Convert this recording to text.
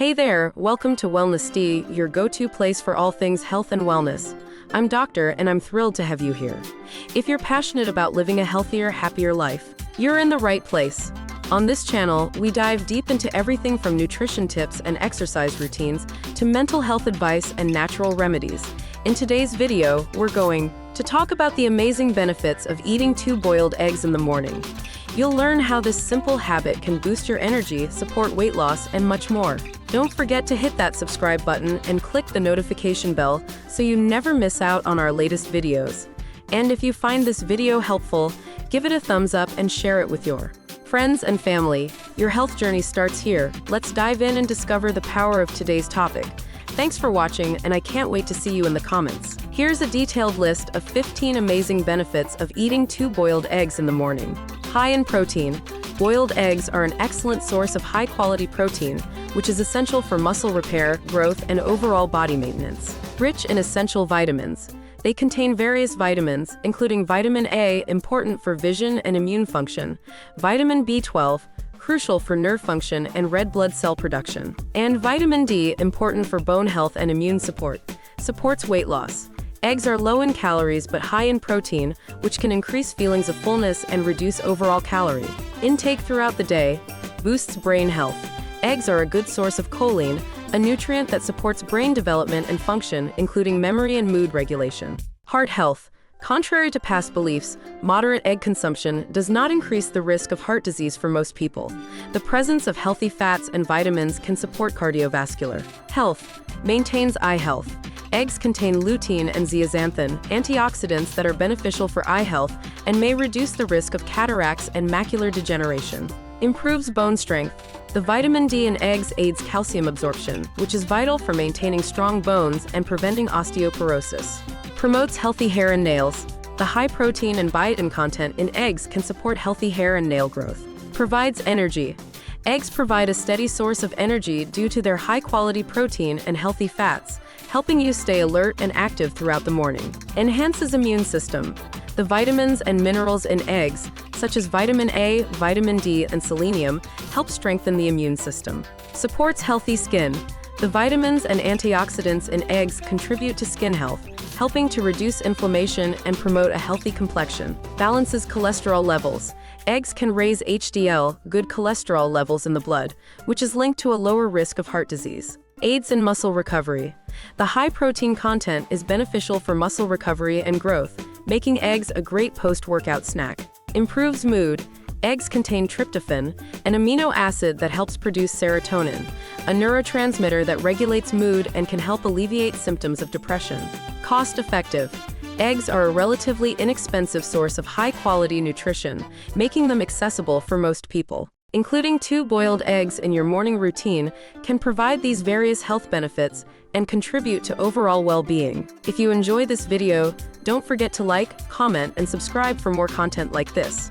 Hey there, welcome to Wellnessity, your go-to place for all things health and wellness. I'm Doctor, and I'm thrilled to have you here. If you're passionate about living a healthier, happier life, you're in the right place. On this channel, we dive deep into everything from nutrition tips and exercise routines to mental health advice and natural remedies. In today's video, we're going to talk about the amazing benefits of eating 2 boiled eggs in the morning. You'll learn how this simple habit can boost your energy, support weight loss, and much more. Don't forget to hit that subscribe button and click the notification bell so you never miss out on our latest videos. And if you find this video helpful, give it a thumbs up and share it with your friends and family. Your health journey starts here. Let's dive in and discover the power of today's topic. Thanks for watching, and I can't wait to see you in the comments. Here's a detailed list of 15 amazing benefits of eating 2 boiled eggs in the morning. High in protein, boiled eggs are an excellent source of high-quality protein, which is essential for muscle repair, growth, and overall body maintenance. Rich in essential vitamins, they contain various vitamins, including vitamin A, important for vision and immune function, vitamin B12, crucial for nerve function and red blood cell production, and vitamin D, important for bone health and immune support, supports weight loss. Eggs are low in calories but high in protein, which can increase feelings of fullness and reduce overall calorie intake throughout the day. Boosts brain health. Eggs are a good source of choline, a nutrient that supports brain development and function, including memory and mood regulation. Heart health. Contrary to past beliefs, moderate egg consumption does not increase the risk of heart disease for most people. The presence of healthy fats and vitamins can support cardiovascular health. Maintains eye health. Eggs contain lutein and zeaxanthin, antioxidants that are beneficial for eye health and may reduce the risk of cataracts and macular degeneration. Improves bone strength. The vitamin D in eggs aids calcium absorption, which is vital for maintaining strong bones and preventing osteoporosis. Promotes healthy hair and nails. The high protein and biotin content in eggs can support healthy hair and nail growth. Provides energy. Eggs provide a steady source of energy due to their high-quality protein and healthy fats, helping you stay alert and active throughout the morning. Enhances immune system. The vitamins and minerals in eggs, such as vitamin A, vitamin D, and selenium, help strengthen the immune system. Supports healthy skin. The vitamins and antioxidants in eggs contribute to skin health, helping to reduce inflammation and promote a healthy complexion. Balances cholesterol levels. Eggs can raise HDL, good cholesterol levels in the blood, which is linked to a lower risk of heart disease. Aids in muscle recovery. The high protein content is beneficial for muscle recovery and growth, making eggs a great post-workout snack. Improves mood. Eggs contain tryptophan, an amino acid that helps produce serotonin, a neurotransmitter that regulates mood and can help alleviate symptoms of depression. Cost-effective. Eggs are a relatively inexpensive source of high-quality nutrition, making them accessible for most people. Including 2 boiled eggs in your morning routine can provide these various health benefits and contribute to overall well-being. If you enjoy this video, don't forget to like, comment, and subscribe for more content like this.